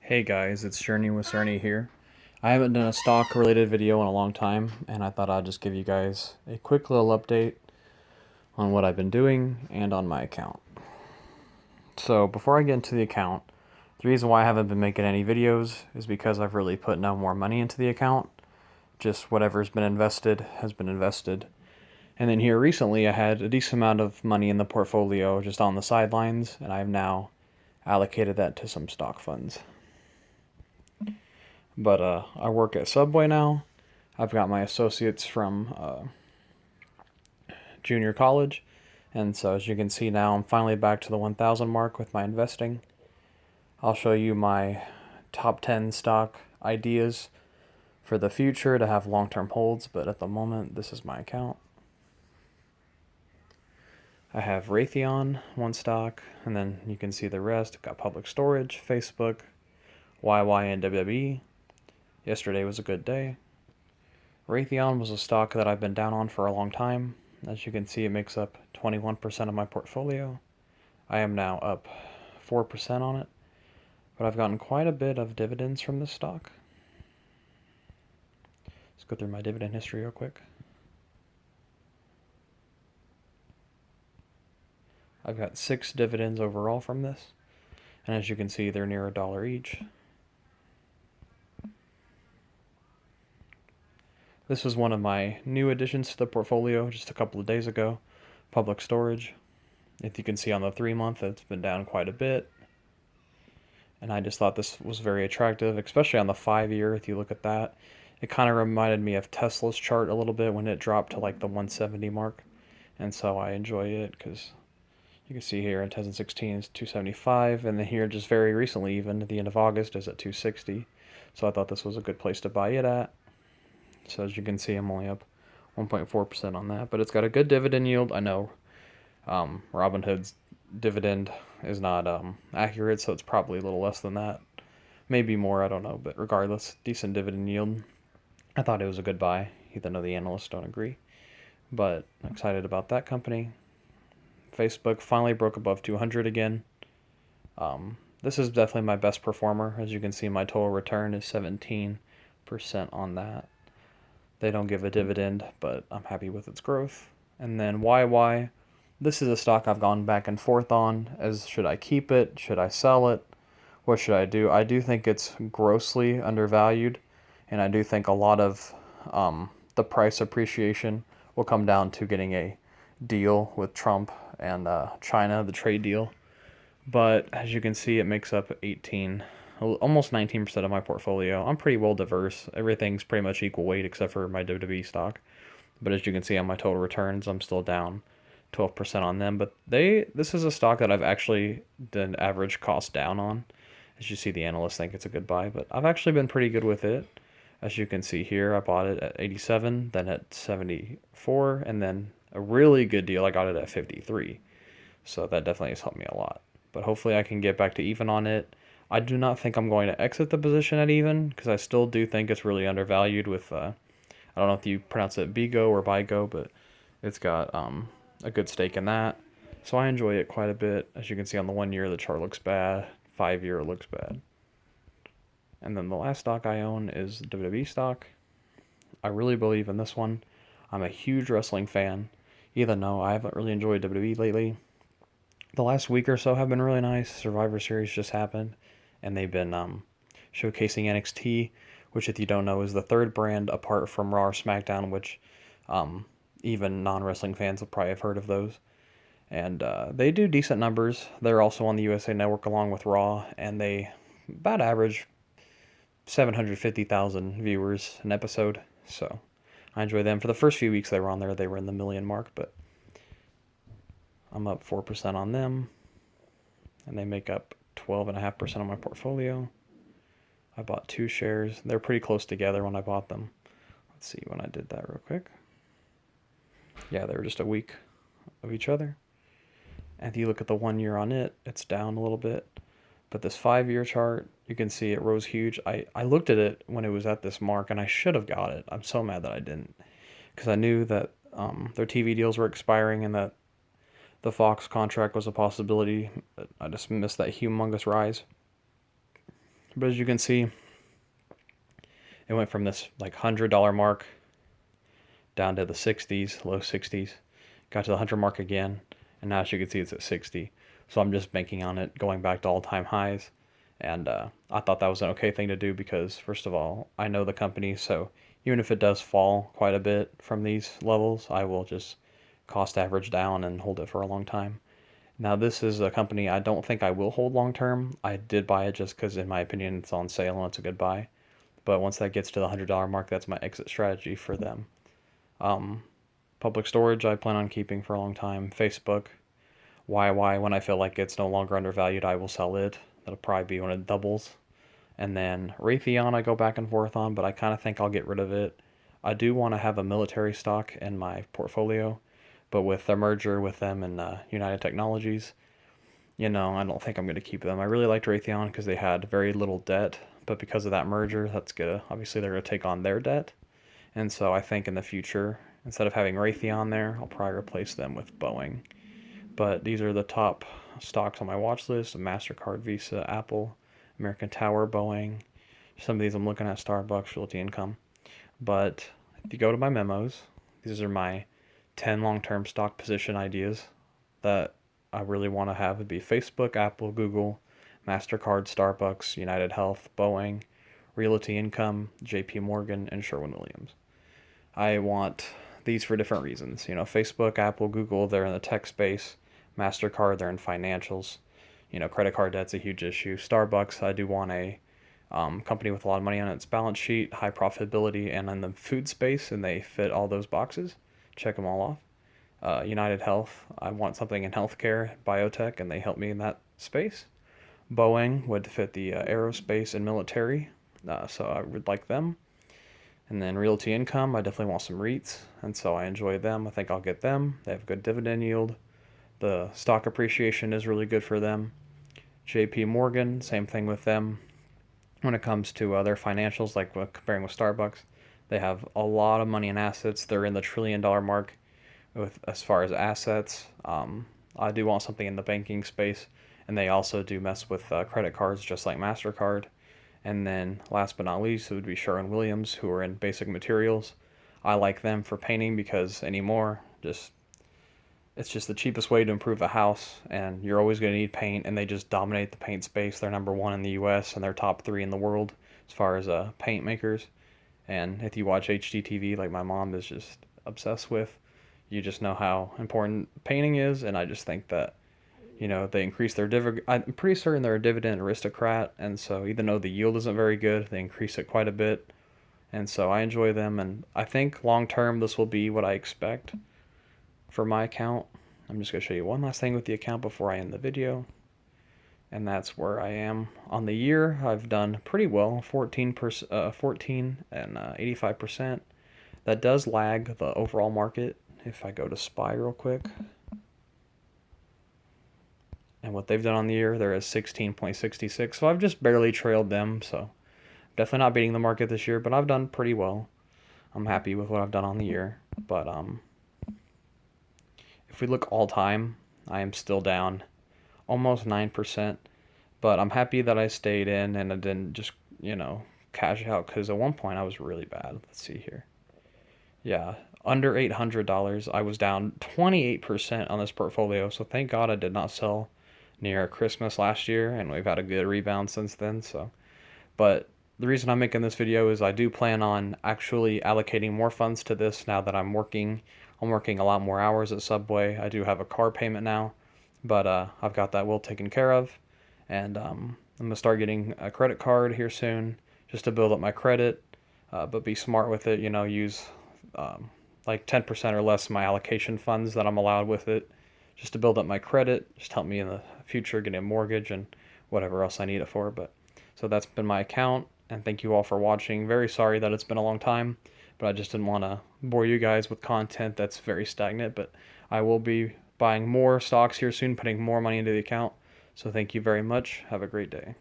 Hey guys, it's Journey with Cerny here. I haven't done a stock related video in a long time, and I thought I'd just give you guys a quick little update on what I've been doing and on my account. So before I get into the account, the reason why I haven't been making any videos is because I've really put no more money into the account. Just whatever's been invested has been invested. And then here recently I had a decent amount of money in the portfolio just on the sidelines, and I've now allocated that to some stock funds. But I work at Subway now. I've got my associates from junior college, and so as you can see now, I'm finally back to the 1,000 mark with my investing. I'll show you my top 10 stock ideas for the future to have long-term holds, but at the moment, this is my account. I have Raytheon, one stock, and then you can see the rest. I've got Public Storage, Facebook, YY, and WWE. Yesterday was a good day. Raytheon was a stock that I've been down on for a long time. As you can see, it makes up 21% of my portfolio. I am now up 4% on it, but I've gotten quite a bit of dividends from this stock. Let's go through my dividend history real quick. I've got 6 dividends overall from this, and as you can see, they're near $1 each. This is one of my new additions to the portfolio just a couple of days ago, Public Storage. If you can see on the 3-month, it's been down quite a bit. And I just thought this was very attractive, especially on the 5-year. If you look at that, it kind of reminded me of Tesla's chart a little bit when it dropped to like the 170 mark. And so I enjoy it because you can see here in 2016 is 275, and then here just very recently, even at the end of August, is at 260. So I thought this was a good place to buy it at. So as you can see, I'm only up 1.4% on that, but it's got a good dividend yield. I know Robinhood's dividend is not accurate, so it's probably a little less than that. Maybe more, I don't know, but regardless, decent dividend yield. I thought it was a good buy, even though the analysts don't agree. But I'm excited about that company. Facebook finally broke above 200 again. This is definitely my best performer. As you can see, my total return is 17% on that. They don't give a dividend, but I'm happy with its growth. And then YY. This is a stock I've gone back and forth on as should I keep it? Should I sell it? What should I do? I do think it's grossly undervalued, and I do think a lot of the price appreciation will come down to getting a deal with Trump and China, the trade deal. But as you can see, it makes up almost 19% of my portfolio. I'm pretty well diverse. Everything's pretty much equal weight except for my WWE stock. But as you can see on my total returns, I'm still down 12% on them. But this is a stock that I've actually done average cost down on. As you see, the analysts think it's a good buy, but I've actually been pretty good with it. As you can see here, I bought it at 87, then at 74, and then a really good deal, I got it at 53. So that definitely has helped me a lot. But hopefully I can get back to even on it. I do not think I'm going to exit the position at even, because I still do think it's really undervalued with, I don't know if you pronounce it Bigo or Bigo, but it's got a good stake in that. So I enjoy it quite a bit. As you can see on the 1-year, the chart looks bad. 5-year, it looks bad. And then the last stock I own is WWE stock. I really believe in this one. I'm a huge wrestling fan, even though I haven't really enjoyed WWE lately. The last week or so have been really nice. Survivor Series just happened, and they've been showcasing NXT, which, if you don't know, is the third brand apart from Raw or SmackDown, which even non-wrestling fans will probably have heard of those. And they do decent numbers. They're also on the USA Network along with Raw, and they about average 750,000 viewers an episode. So I enjoy them. For the first few weeks they were on there, they were in the million mark, but I'm up 4% on them, and they make up 12.5% of my portfolio. I bought 2 shares. They're pretty close together when I bought them. Let's see when I did that real quick. Yeah, they were just a week of each other. And if you look at the 1-year on it, it's down a little bit. But this 5-year chart, you can see it rose huge. I looked at it when it was at this mark, and I should have got it. I'm so mad that I didn't, because I knew that their TV deals were expiring and that the Fox contract was a possibility. I just missed that humongous rise. But as you can see, it went from this like $100 mark down to the 60s, low 60s, got to the 100 mark again, and now as you can see it's at 60. So I'm just banking on it going back to all-time highs. And I thought that was an okay thing to do because, first of all, I know the company, so even if it does fall quite a bit from these levels, I will just cost average down and hold it for a long time. Now, this is a company I don't think I will hold long term. I did buy it just because, in my opinion, it's on sale and it's a good buy. But once that gets to the $100 mark, that's my exit strategy for them. Um, Public storage, I plan on keeping for a long time. Facebook, YY, when I feel like it's no longer undervalued, I will sell it. That'll probably be when it doubles. And then Raytheon, I go back and forth on, but I kind of think I'll get rid of it. I do want to have a military stock in my portfolio, but with the merger with them and United Technologies, I don't think I'm going to keep them. I really liked Raytheon because they had very little debt, but because of that merger, that's gonna obviously they're gonna take on their debt, and so I think in the future, instead of having Raytheon there, I'll probably replace them with Boeing. But these are the top stocks on my watch list: Mastercard, Visa, Apple, American Tower, Boeing. Some of these I'm looking at: Starbucks, Realty Income. But if you go to my memos, these are my 10 long-term stock position ideas that I really want to have. Would be Facebook, Apple, Google, Mastercard, Starbucks, United Health, Boeing, Realty Income, JP Morgan, and Sherwin-Williams. I want these for different reasons. Facebook, Apple, Google, they're in the tech space. Mastercard, they're in financials. Credit card debt's a huge issue. Starbucks, I do want a company with a lot of money on its balance sheet, high profitability, and in the food space, and they fit all those boxes. Check them all off. United Health, I want something in healthcare, biotech, and they help me in that space. Boeing would fit the aerospace and military, so I would like them. And then Realty Income, I definitely want some REITs, and so I enjoy them. I think I'll get them. They have good dividend yield. The stock appreciation is really good for them. JP Morgan, same thing with them. When it comes to their financials, like comparing with Starbucks, they have a lot of money and assets. They're in the $1 trillion mark with as far as assets. I do want something in the banking space, and they also do mess with credit cards just like MasterCard. And then last but not least, it would be Sherwin-Williams, who are in basic materials. I like them for painting because anymore, it's just the cheapest way to improve a house, and you're always going to need paint, and they just dominate the paint space. They're number one in the U.S., and they're top 3 in the world as far as paint makers. And if you watch HGTV, like my mom is just obsessed with, you just know how important painting is, and I just think that, they increase their dividend. I'm pretty certain they're a dividend aristocrat, and so even though the yield isn't very good, they increase it quite a bit, and so I enjoy them, and I think long term this will be what I expect for my account. I'm just going to show you one last thing with the account before I end the video, and that's where I am on the year. I've done pretty well, 14 and 85%. That does lag the overall market. If I go to SPY real quick, and what they've done on the year, they're at 16.66. So I've just barely trailed them. So definitely not beating the market this year, but I've done pretty well. I'm happy with what I've done on the year. But if we look all time, I am still down almost 9%. But I'm happy that I stayed in and I didn't just, cash out, because at one point I was really bad. Let's see here. Yeah, under $800. I was down 28% on this portfolio. So thank God I did not sell near Christmas last year, and we've had a good rebound since then. So, but the reason I'm making this video is I do plan on actually allocating more funds to this now that I'm working. I'm working a lot more hours at Subway. I do have a car payment now, but I've got that well taken care of, and I'm gonna start getting a credit card here soon just to build up my credit, but be smart with it. Use like 10% or less of my allocation funds that I'm allowed with it, just to build up my credit, just help me in the future get a mortgage and whatever else I need it for. But so that's been my account, and thank you all for watching. Very sorry that it's been a long time, but I just didn't want to bore you guys with content that's very stagnant. But I will be buying more stocks here soon, putting more money into the account. So thank you very much. Have a great day.